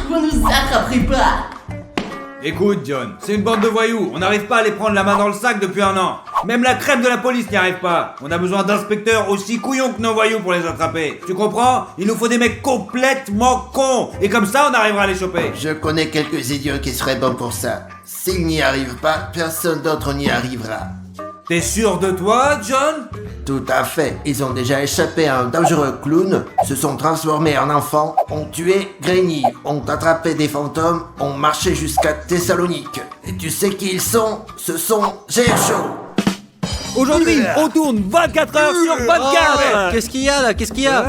Vous nous attraperez pas. Écoute, John, c'est une bande de voyous. On n'arrive pas à les prendre la main dans le sac depuis un an. Même la crème de la police n'y arrive pas. On a besoin d'inspecteurs aussi couillons que nos voyous pour les attraper. Tu comprends? Il nous faut des mecs complètement cons. Et comme ça, on arrivera à les choper. Je connais quelques idiots qui seraient bons pour ça. S'ils n'y arrivent pas, personne d'autre n'y arrivera. T'es sûr de toi, John? Tout à fait. Ils ont déjà échappé à un dangereux clown, se sont transformés en enfants, ont tué Granny, ont attrapé des fantômes, ont marché jusqu'à Thessalonique. Et tu sais qui ils sont? Ce sont GR Show. Aujourd'hui, on tourne 24 heures sur 24. Qu'est-ce qu'il y a là? Qu'est-ce qu'il y a?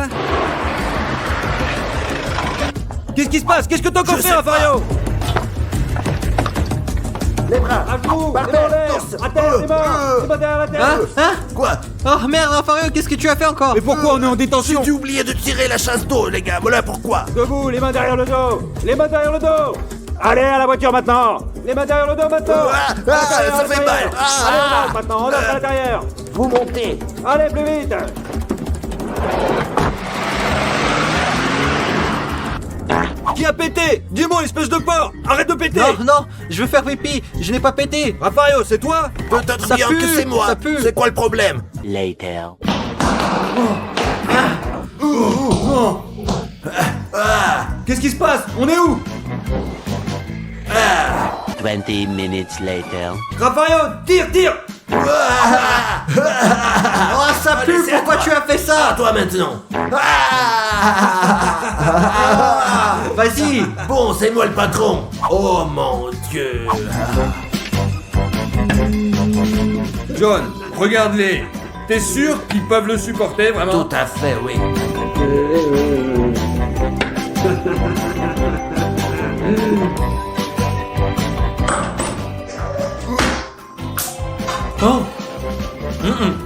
Qu'est-ce qui se passe? Qu'est-ce que t'as encore fait, Rafario? Les bras. À genoux, Par les mains en terre, l'air. torse. À terre, les mains. Les mains derrière la tête. Hein? Quoi? Oh merde, Rafario, qu'est-ce que tu as fait encore? Mais pourquoi on est en détention? J'ai oublié de tirer la chasse d'eau, les gars. Voilà pourquoi. Debout, les mains derrière le dos. Les mains derrière le dos. Allez, à la voiture maintenant. Les mains derrière le dos maintenant. Ça fait mal. Allez, on entre maintenant, on entre à l'intérieur. Vous montez. Allez, plus vite. Qui a pété? Dis-moi, espèce de porc. Arrête de péter. Non, non, je veux faire pipi, je n'ai pas pété. Rafario, c'est toi? Peut-être Ça bien pue, que c'est moi. ça pue. C'est quoi le problème? Later. Qu'est-ce qui se passe? On est où? 20 minutes later. Rafario, tire. Oh, ça pue, c'est à pourquoi toi. tu as fait À ça? toi maintenant. Vas-y. Bon, c'est moi le patron. Oh mon Dieu. John, regarde-les. T'es sûr qu'ils peuvent le supporter, vraiment? Tout à fait, oui. Oh,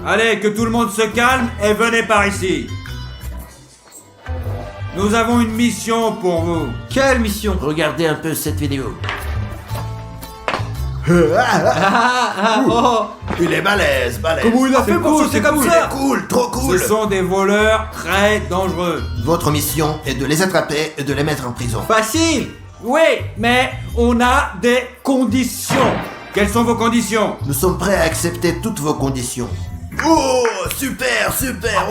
Allez, que tout le monde se calme et venez par ici. Nous avons une mission pour vous. quelle mission? Regardez un peu cette vidéo. Oh, Il est balèze. Comment il a fait pour sauter comme ça? Cool, trop cool. Ce sont des voleurs très dangereux. Votre mission est de les attraper et de les mettre en prison. facile. Oui, mais on a des conditions. Quelles sont vos conditions? Nous sommes prêts à accepter toutes vos conditions. Oh, super,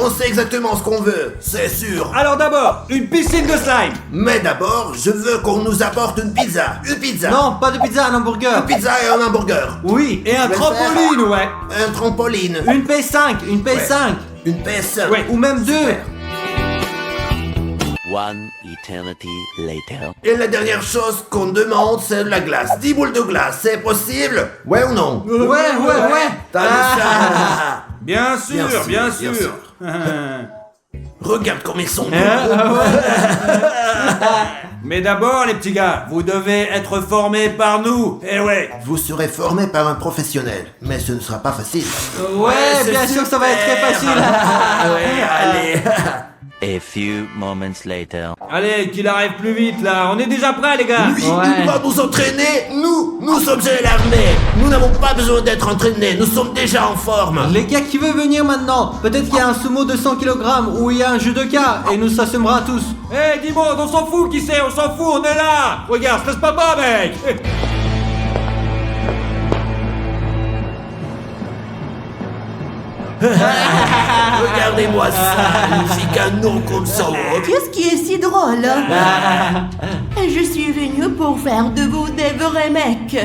on sait exactement ce qu'on veut, c'est sûr. Alors d'abord, une piscine de slime. Mais d'abord, je veux qu'on nous apporte une pizza. Une pizza. Non, pas de pizza, un hamburger. Une pizza et un hamburger. Oui, Et un vais le trampoline, ouais. Un trampoline. une PS5, une PS5. Une PS. Ouais. Ou même deux. Super. One eternity later. Et la dernière chose qu'on demande, c'est de la glace. 10 boules de glace, c'est possible? Ouais ou non? Ouais. T'as vu ça? Bien sûr, bien sûr, sûr. Regarde comme ils sont beaux. Mais d'abord, les petits gars, vous devez être formés par nous. Eh ouais. Vous serez formé par un professionnel, mais ce ne sera pas facile. Ouais, c'est bien sûr que ça va être très super. facile. Ouais, allez. A few moments later. Allez, qu'il arrive plus vite là. On est déjà prêts, les gars. Lui, Ouais. il va nous entraîner. Nous sommes l'armée. Nous n'avons pas besoin d'être entraînés. Nous sommes déjà en forme. Les gars, qui veut venir maintenant? Peut-être qu'il y a un sumo de 100 kg ou il y a un judoka et nous s'assumera tous. Eh, dis-moi, on s'en fout qui c'est, on s'en fout, on est là. Regarde, stresse pas, mec. Regardez-moi ça. J'ai qu'un nom comme ça. Qu'est-ce qui est si drôle? Je suis venu pour faire de vous des vrais mecs.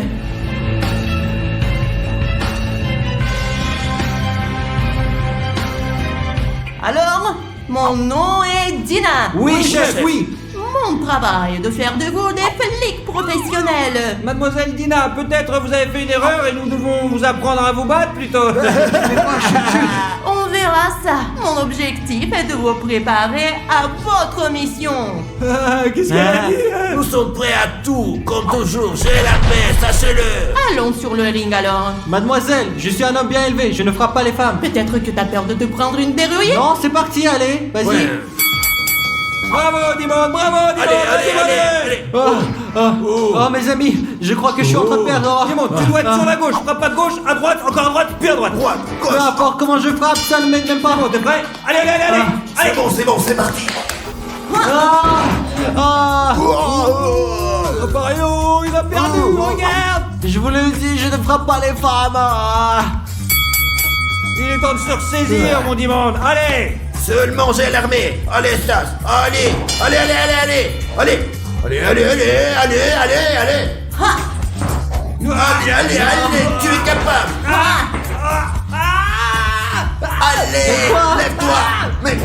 Alors, mon nom est Dina. Oui, chef, oui. Mon travail est de faire de vous des flics professionnels. Mademoiselle Dina, peut-être vous avez fait une erreur et nous devons vous apprendre à vous battre plutôt. On verra ça. Mon objectif est de vous préparer à votre mission. Qu'est-ce qu'elle a dit? Nous sommes prêts à tout. Comme toujours, j'ai la paix, sachez-le. Allons sur le ring alors. Mademoiselle, je suis un homme bien élevé, je ne frappe pas les femmes. Peut-être que t'as peur de te prendre une dérouillée. Non, c'est parti, allez, vas-y. Ouais. Bravo, Dimon, bravo, Dimon. Allez. Oh, mes amis, je crois que je suis en train de perdre. Dimon, tu dois être sur la gauche. Frappe à gauche, à droite, encore à droite, puis à droite. Droite, Peu gauche. importe comment je frappe, ça ne m'aide même pas. Bon, t'es prêt? Allez. C'est bon, c'est parti. Rafario, il a perdu, regarde. Je vous le dis, je ne frappe pas les femmes. Il est temps de se ressaisir, mon Dimon. Allez. Seulement j'ai l'armée. Allez, Stas. Allez. Allez, tu es capable. Allez, lève-toi. Mais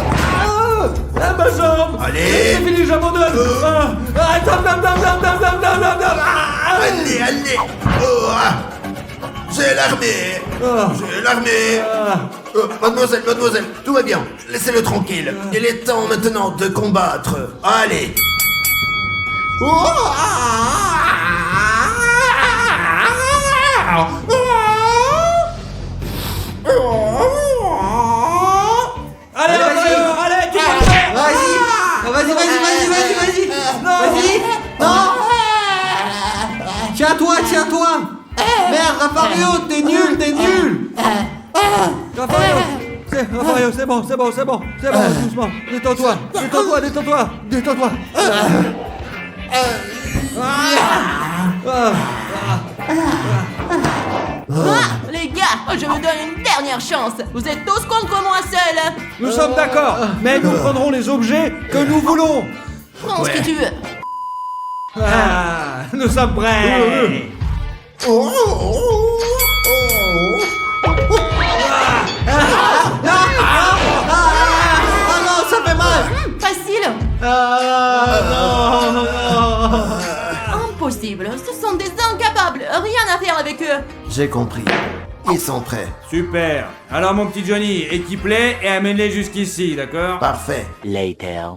Ma jambe. allez. C'est fini, j'abandonne. Allez. J'ai l'armée. Mademoiselle, tout va bien. Laissez-le tranquille. Il est temps maintenant de combattre. Allez. Allez, Rafario, allez, tu peux le faire. Vas-y. Vas-y. Non. Tiens-toi. Merde, Rafario, t'es nul. Rafario, c'est bon, doucement. Détends-toi. Les gars, je vous donne une dernière chance. Vous êtes tous contre moi seul. Nous sommes d'accord, mais nous prendrons les objets que nous voulons. Prends ce que tu veux. Nous sommes prêts. Ah non, ça fait mal. Facile. Non. Impossible. Ce sont des incapables. Rien à faire avec eux. J'ai compris. Ils sont prêts. Super. Alors mon petit Johnny, équipe-les et amène-les jusqu'ici, d'accord? Parfait. Later.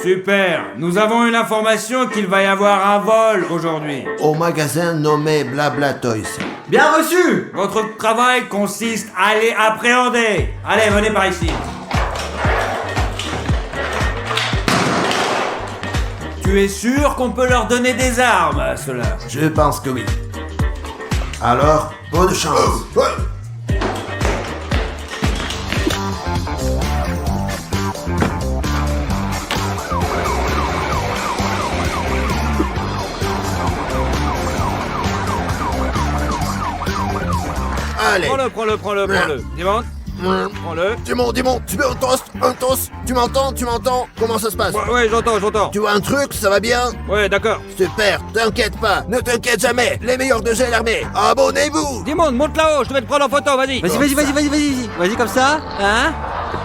Super. Nous avons une information qu'il va y avoir un vol aujourd'hui. Au magasin nommé Blabla Toys. Bien reçu. Votre travail consiste à les appréhender. Allez, venez par ici. Tu es sûr qu'on peut leur donner des armes, à ceux-là? Je pense que oui. Alors, bonne chance. Allez. Prends-le. Dimon, prends-le. Dimon, tu veux un toast? Tu m'entends? Comment ça se passe? Ouais, j'entends. Tu vois un truc, ça va bien? Ouais, d'accord. Super, t'inquiète pas, ne t'inquiète jamais, les meilleurs de J'ai l'armée, abonnez-vous! Dimon, monte là-haut, je vais te prendre en photo, vas-y. Vas-y comme ça, hein?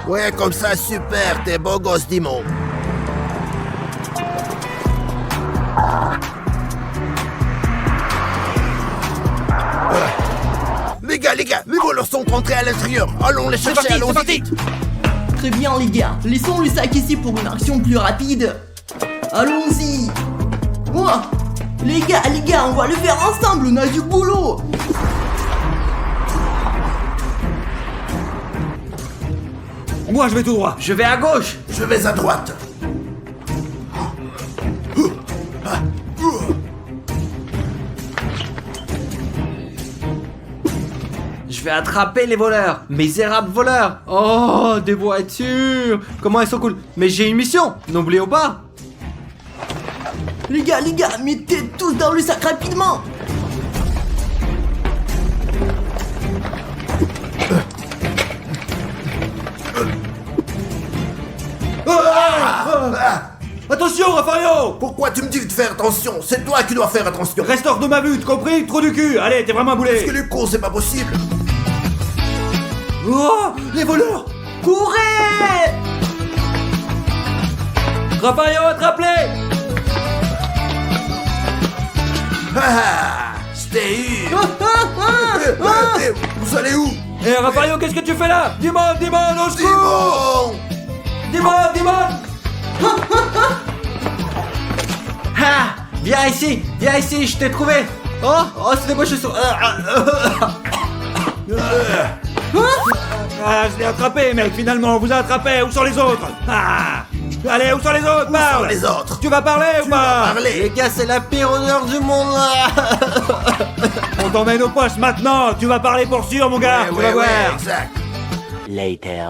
Ouais, comme ça, super, t'es beau gosse, Dimon. Les gars, les voleurs sont rentrés à l'intérieur, allons les chercher, allons vite. Très bien, les gars. Laissons le sac ici pour une action plus rapide. Allons-y. Oh, les gars, on va le faire ensemble. On a du boulot. Moi, je vais tout droit. Je vais à gauche. Je vais à droite. Je vais attraper les voleurs. Misérables voleurs. Oh, des voitures. Comment elles sont cool. Mais j'ai une mission. N'oubliez pas. Les gars, mettez tous dans le sac rapidement. Attention, Rafario! Pourquoi tu me dis de faire attention? C'est toi qui dois faire attention. Reste hors de ma vue, tu compris? Trop du cul! Allez, t'es vraiment un Parce boulet! que les cons, c'est pas possible. Oh! Les voleurs! Courez! Rafario, attrape-les! Je t'ai eu. Vous allez où? Eh, Rafario, qu'est-ce que tu fais là? Dimon, au secours! Dimon! Ha! Viens ici, je t'ai trouvé. Oh, c'est des bonnes chaussures. Ah, je l'ai attrapé, mec, finalement, on vous a attrapé. Où sont les autres? Ah! Allez, où sont les autres? Parle! Les autres. Tu vas parler ou pas? Parlez. Les gars, c'est la pire odeur du monde là. On t'emmène au poste maintenant. Tu vas parler pour sûr, mon gars. Tu vas voir. exact. Later.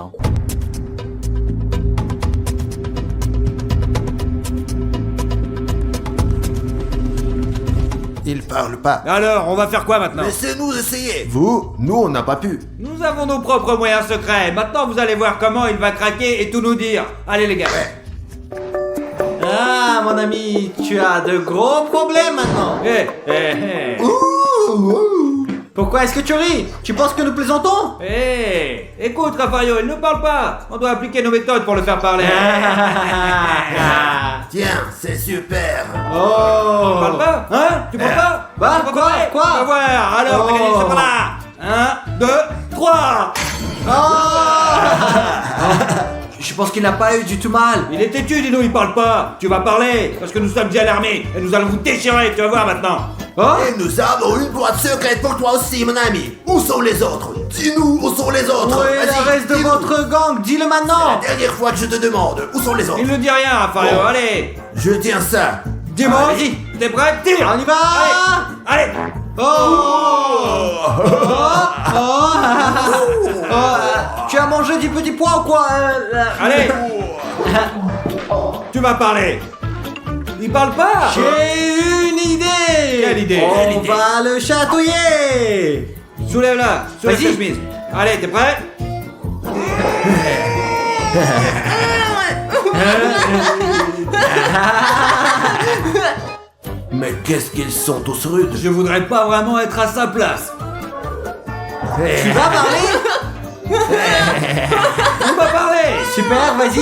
Il parle pas. Alors, on va faire quoi maintenant? Laissez-nous essayer. Vous, nous, on n'a pas pu. Nous avons nos propres moyens secrets. Maintenant, vous allez voir comment il va craquer et tout nous dire. Allez, les gars. Ah, mon ami, tu as de gros problèmes maintenant. Pourquoi est-ce que tu ris? Tu penses que nous plaisantons? Écoute, Raffario, il ne parle pas. On doit appliquer nos méthodes pour le faire parler. Tiens, c'est super. Tu Oh. parles pas? Hein? Tu parles pas? Bah, Tu vas quoi? parler? Quoi? On va voir. Alors, t'as gagné, Oh. c'est par là. 1, 2, 3. Je pense qu'il n'a pas eu du tout mal. Il est têtu, dis-nous, il parle pas. Tu vas parler, parce que nous sommes déjà l'armée. Et nous allons vous déchirer, tu vas voir maintenant. Oh? Et nous avons une boîte secrète pour toi aussi, mon ami. Où sont les autres? Dis-nous, où sont les autres? Où est Vas-y, le reste de dis-nous. votre gang? Dis-le La maintenant. dernière fois que je te demande, où sont les autres? Il ne dit rien, Raffario, Bon. allez. Je tiens ça. Dis-moi, Vas-y. t'es prêt? Tire. On y va. Allez, allez. Tu as mangé du petit pois ou quoi? Allez. Tu vas parler. Il parle pas. J'ai une idée. Quelle idée? On Quelle idée? va le chatouiller. Soulève-la, soulève Vas-y. ta chemise. Allez, t'es prêt? Mais qu'est-ce qu'ils sont tous rudes. Je voudrais pas vraiment être à sa place. Tu vas parler? Tu vas parler. Super, vas-y.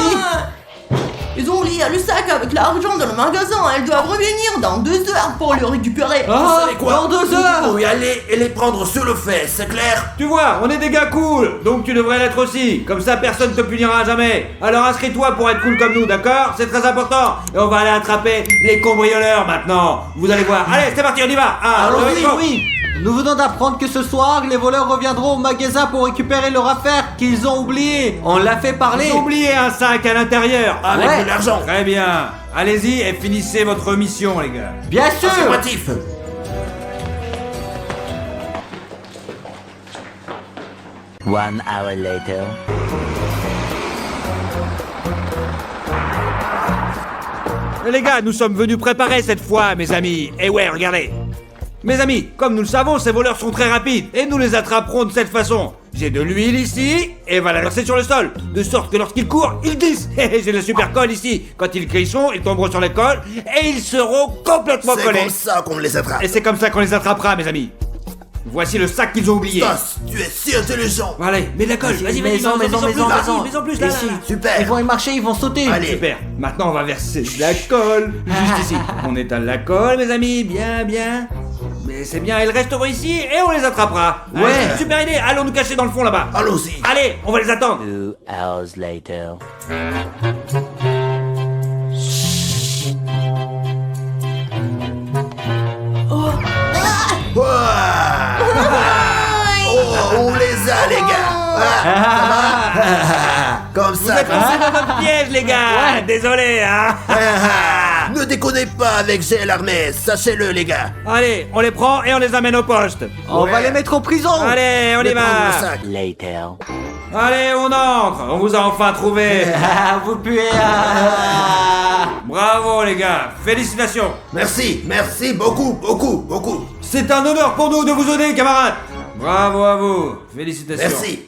Ils ont oublié le sac avec l'argent dans le magasin. Elles doivent revenir dans 2 heures pour le récupérer. Vous Ah, savez quoi? dans 2 heures. Vous y aller et les prendre sur le fait, c'est clair? Tu vois, on est des gars cool, donc tu devrais l'être aussi. Comme ça, personne te punira jamais. Alors inscris-toi pour être cool comme nous, d'accord? C'est très important. Et on va aller attraper les cambrioleurs maintenant. Vous allez voir. Allez, c'est parti, on y va. Allons-y, oui. Nous venons d'apprendre que ce soir, les voleurs reviendront au magasin pour récupérer leur affaire qu'ils ont oubliée. On l'a fait parler. J'ai oublié un sac à l'intérieur. Avec Ouais. de l'argent. Très bien. Allez-y et finissez votre mission, les gars. Bien sûr. Affirmatif. One hour later. Les gars, nous sommes venus préparer cette fois, mes amis. Et ouais, regardez. Mes amis, comme nous le savons, ces voleurs sont très rapides et nous les attraperons de cette façon. J'ai de l'huile ici et va la verser sur le sol, de sorte que lorsqu'ils courent, ils glissent. J'ai de la super colle ici. Quand ils glisseront, ils tomberont sur la colle et ils seront complètement C'est collés. comme ça qu'on les attrape. Et c'est comme ça qu'on les attrapera, mes amis. Voici le sac qu'ils ont oublié. Stas, tu es si intelligent. Allez, mets de la colle. Vas-y, vas-y, Maison, mets en plus, maison. mets en plus, là, là, Ici. là. Super. Ils vont y marcher, ils vont sauter. Allez. Super. Maintenant, on va verser de la colle. Juste ici. On étale la colle, mes amis. Bien, bien. Mais c'est bien, ils resteront ici et on les attrapera. Ouais. Allez, super idée. Allons nous cacher dans le fond là-bas. Allons-y. Allez, on va les attendre. 2 hours later. Ouah. Oh, on les a, les gars. Ah, ça va? Comme Vous ça. êtes lancés dans votre piège, les gars. Désolé, hein. Ne déconnez pas avec Gel Armée, sachez-le, les gars. Allez, on les prend et on les amène au poste. On va Ouais. les mettre en prison. Allez, on y Je vais prendre le va. sac. Later. Allez, on entre. On vous a enfin trouvé. Ah, vous puez. Bravo, les gars. Félicitations. Merci, merci beaucoup, beaucoup, beaucoup. C'est un honneur pour nous de vous aider, camarades. Bravo à vous. Félicitations. Merci.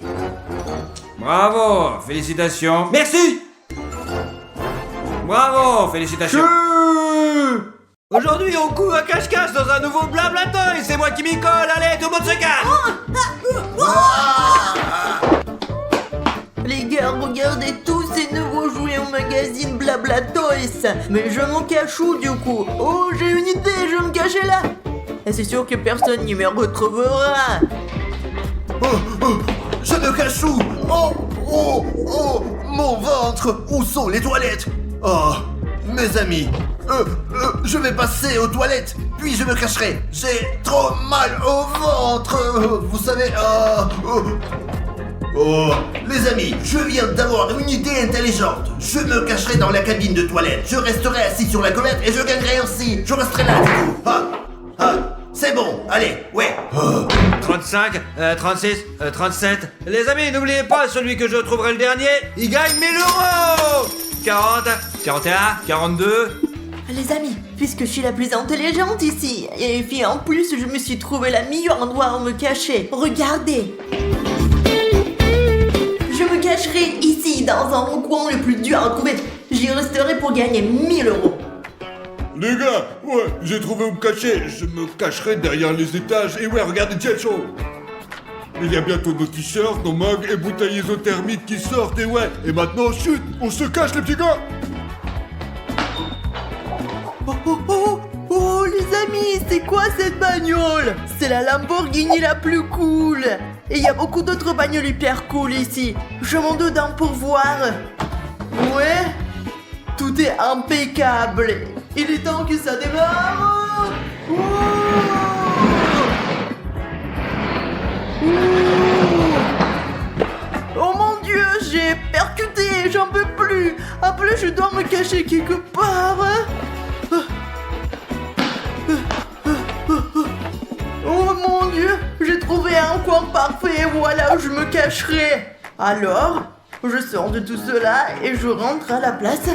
Bravo. Félicitations. Merci. Bravo. Félicitations. Aujourd'hui, on court à cache-cache dans un nouveau blablatin et c'est moi qui m'y colle. Allez, tout le monde se calme. Les gars, regardez tous ces nouveaux jouets au magazine Blabla Toys. Mais je m'en cache où du coup? Oh, j'ai une idée, je vais me cacher là. Et c'est sûr que personne n'y me retrouvera. Je me cache où? Oh, mon ventre. Où sont les toilettes? Oh, mes amis. Je vais passer aux toilettes, puis je me cacherai. J'ai trop mal au ventre. Vous savez, Oh, les amis, je viens d'avoir une idée intelligente. Je me cacherai dans la cabine de toilette. Je resterai assis sur la comète et je gagnerai ainsi. Je resterai là, du coup. C'est bon, allez, ouais. 35, 36, 37. Les amis, n'oubliez pas, celui que je trouverai le dernier, il gagne 1000 euros. 40, 41, 42. Les amis, puisque je suis la plus intelligente ici, et puis en plus je me suis trouvé le meilleur endroit où me cacher. Regardez. Je me cacherai ici, dans un coin le plus dur à trouver. J'y resterai pour gagner 1000 euros. Les gars, ouais, j'ai trouvé où me cacher. Je me cacherai derrière les étages. Et ouais, regardez, tiens, chaud. Il y a bientôt nos t-shirts, nos mugs et bouteilles isothermiques qui sortent. Et ouais, et maintenant, chut, on se cache, les petits gars. Oh, les amis, c'est quoi cette bagnole? C'est la Lamborghini la plus cool. Et il y a beaucoup d'autres bagnoles hyper cool ici. Je monte dedans pour voir. Ouais, tout est impeccable. Il est temps que ça démarre. Ouh. Oh mon dieu, j'ai percuté, j'en peux plus. Après, je dois me cacher quelque part. Oh mon dieu, j'ai trouvé un coin parfait, voilà où je me cacherai. Alors, je sors de tout cela et je rentre à la place.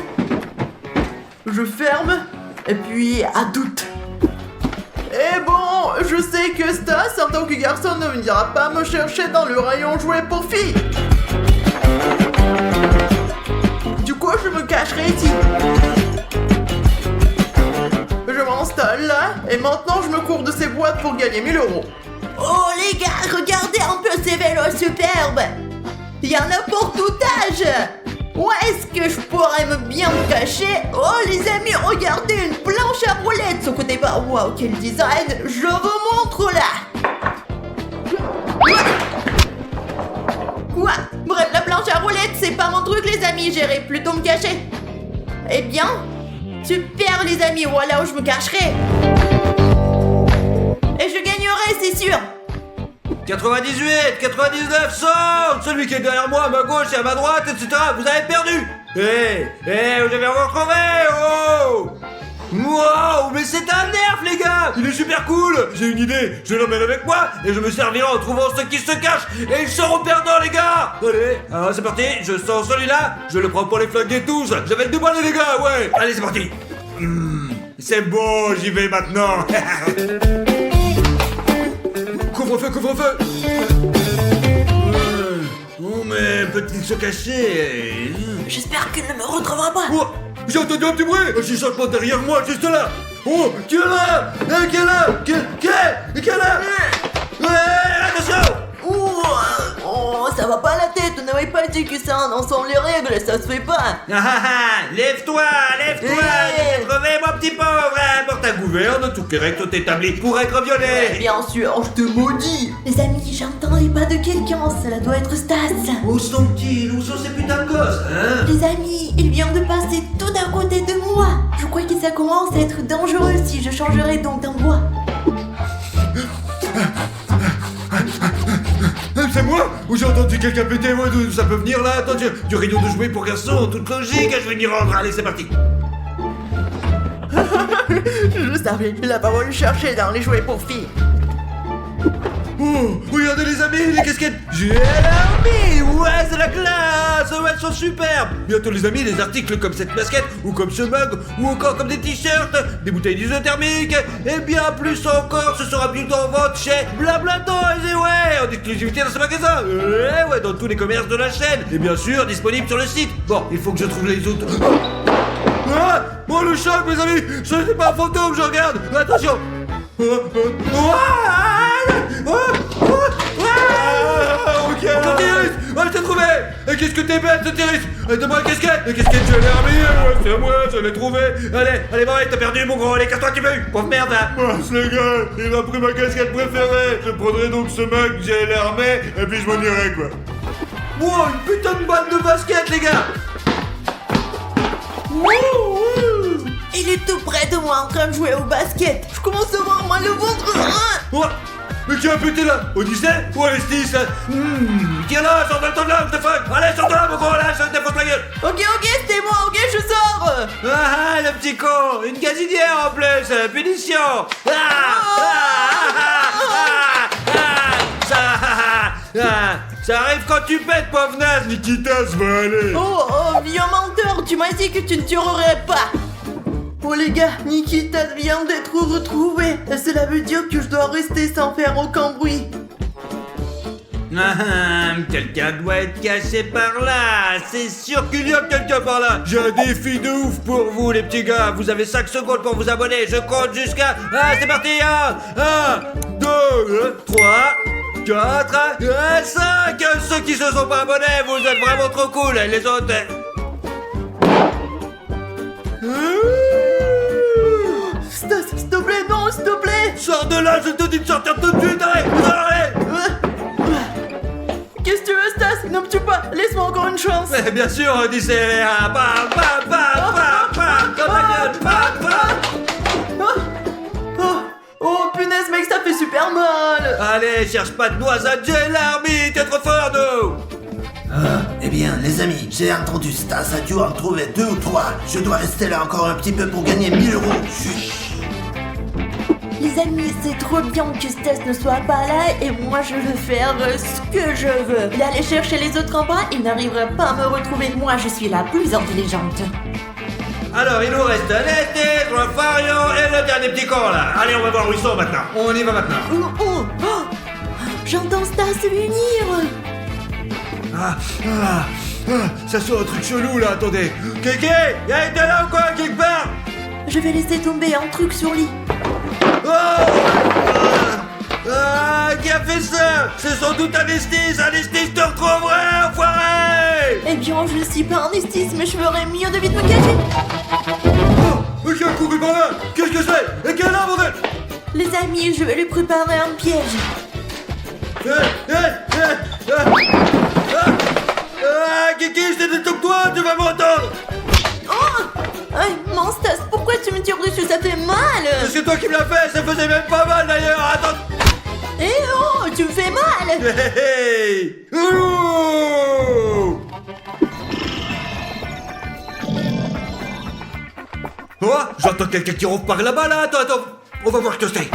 Je ferme, et puis à doute. Et bon, je sais que Stas, en tant que garçon, ne viendra pas me chercher dans le rayon jouets pour filles. Du coup, je me cacherai ici. Je m'installe là, et maintenant je me cours de ces boîtes pour gagner 1000 euros. Oh les gars, regardez un peu ces vélos superbes. Il y en a pour tout âge. Où est-ce que je pourrais bien me cacher? Oh les amis, regardez une planche à roulettes sur côté bas. Waouh, quel design. Je vous montre là. Quoi? Bref, la planche à roulettes, c'est pas mon truc les amis. J'irai plutôt me cacher. Eh bien, super les amis, voilà où je me cacherai. Et je gagnerai, c'est sûr. 98, 99, 100. Celui qui est derrière moi, à ma gauche et à ma droite, etc. Vous avez perdu. Je vais vous retrouver. Oh. Wow, mais c'est un nerf les gars. Il est super cool. J'ai une idée, je l'emmène avec moi et je me servirai en trouvant ceux qui se cachent. Et ils seront perdants les gars. Allez, alors c'est parti, je sors celui-là. Je le prends pour les flinguer tous. Je vais le déballer les gars, ouais. Allez, c'est parti. C'est bon, j'y vais maintenant. Couvre-feu, couvre-feu. Oh mais peut-il se cacher? J'espère qu'il ne me retrouvera pas. Oh, j'ai entendu un petit bruit. Un chuchotement derrière moi, juste là. Oh, qui est là? Qui est là? Qui est là? Ouais, attention. Oh, ça va pas la tête. On n'avait pas dit que ça ensemble les règles, ça se fait pas. Lève-toi, lève-toi. Hey. Crevé mon petit pauvre. Porte ta gouverne, tout correct, tout établi pour être violé. Bien sûr, je te maudis. Les amis, j'entends les pas de quelqu'un. Cela doit être Stas. Où sont-ils? Où sont ces putains de gosses, hein? Les amis, il vient de passer tout à côté de moi. Je crois que ça commence à être dangereux si je changerais donc d'endroit. C'est moi? Ou j'ai entendu quelqu'un péter? Ouais, d'où ça peut venir là? Attends, du rayon de jouets pour garçons, toute logique, je vais m'y rendre. Allez, c'est parti. Je savais, la parole cherchée dans les jouets pour filles. Oh, regardez les amis, les casquettes. J'ai l'armée. Ouais, c'est la classe. Ouais, elles sont superbes. Bientôt les amis, des articles comme cette basket, ou comme ce mug, ou encore comme des t-shirts, des bouteilles isothermiques, et bien plus encore, ce sera bientôt en vente chez Blablato, et ouais, en exclusivité dans ce magasin. Et ouais, dans tous les commerces de la chaîne, et bien sûr, disponible sur le site. Bon, il faut que je trouve les autres. Ah, oh le choc mes amis, ce n'est pas un fantôme, je regarde. Attention. Ok, Sotiris, je t'ai trouvé. Et qu'est-ce que t'es bête, Sotiris. Donne-moi la casquette. La casquette, je l'ai remis, c'est à moi, je l'ai trouvé. Allez, bon, t'as perdu mon gros, allez, casse-toi, tu veux. Pauvre merde, hein. Les gars, il a pris ma casquette préférée. Je prendrai donc ce mug, j'ai l'armée, et puis je m'en irai, quoi. Wow, une putain de balle de basket, les gars. Il est tout près de moi en train de jouer au basket. Je commence à avoir mal au ventre. Oh, Mais qui a pété là? Odyssée ou Alestis? Tire-là, sors de ton là, what the fuck? Allez, sors de là, mon gros, là, je te défonce la gueule! Ok, c'était moi, ok, je sors. Ah, le petit con! Une gazinière en plus! Punition! Ça arrive quand tu pètes, pauvre naze! Nikita, se va aller! Oh, vieux menteur, tu m'as dit que tu ne tuerais pas. Oh les gars, Nikita vient d'être retrouvé. Cela veut dire que je dois rester sans faire aucun bruit. Quelqu'un doit être caché par là! C'est sûr qu'il y a quelqu'un par là! J'ai un défi de ouf pour vous, les petits gars! Vous avez 5 secondes pour vous abonner! Je compte jusqu'à... Ah, c'est parti! 1, 2, 3, 4, 5! Ceux qui se sont pas abonnés, vous êtes vraiment trop cool! Les autres... Stas, s'il te plaît, non, s'il te plaît. Sors de là, je te dis de sortir tout de suite! Allez! Allez! Qu'est-ce que tu veux, Stas? Ne me tue pas, laisse-moi encore une chance. Mais bien sûr, Odyssée! Bam, bam, bam, bam, bam! Dans ta gueule! Bam, bam! Oh, punaise, mec, ça fait super mal. Allez, cherche pas de noisette, j'ai l'armée! T'es trop fort, nous! Eh bien, les amis, j'ai entendu Stas a dû en trouver 2 ou 3. Je dois rester là encore un petit peu pour gagner 1000 euros. Chut. Les amis, c'est trop bien que Stas ne soit pas là et moi je veux faire ce que je veux. Il allait chercher les autres en bas, il n'arrivera pas à me retrouver. Moi, je suis la plus intelligente. Alors, il nous reste Nesté, Fario et le dernier petit con, là. Allez, on va voir où ils sont maintenant. On y va maintenant. Oh, j'entends Stas venir. Ça sent un truc chelou, là, attendez. Kéké, y'a été là ou quoi, quelque part? Je vais laisser tomber un truc sur lit. Qui a fait ça? C'est sans doute Anestis, je te retrouverai, enfoiré! Eh bien, je suis pas un estis, mais je ferais mieux de vite me cacher. Mais qui a couru par là? Qu'est-ce que c'est? Et quelle est là, bordel? Les amis, je vais lui préparer un piège. Kiki, je t'ai dit que toi, tu vas m'entendre! Non, Stas, pourquoi tu me tires dessus? Ça fait mal. C'est toi qui me l'as fait, ça faisait même pas mal d'ailleurs, attends! Eh oh, tu me fais mal. Hey! Ouh! Oh, j'entends quelqu'un qui ronfle par là-bas, là, attends, on va voir ce que c'est.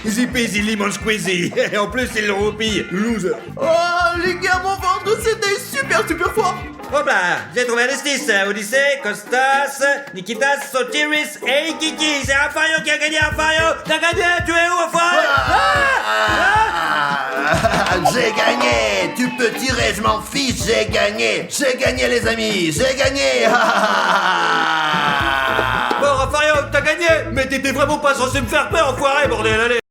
Easy peasy lemon squeezy. Et en plus, il le roupille. Loser. Oh, les gars, mon ventre, c'était super fort. Hop là, j'ai trouvé Anestis, Odyssée, Costas, Nikitas, Sotiris et Kiki. C'est Afario qui a gagné, Afario. T'as gagné, tu es où, Afario? J'ai gagné. Tu peux tirer, je m'en fiche, j'ai gagné. J'ai gagné, les amis, j'ai gagné. Bon, Afario, t'as gagné. Mais t'étais vraiment pas censé me faire peur, enfoiré, bordel, allez.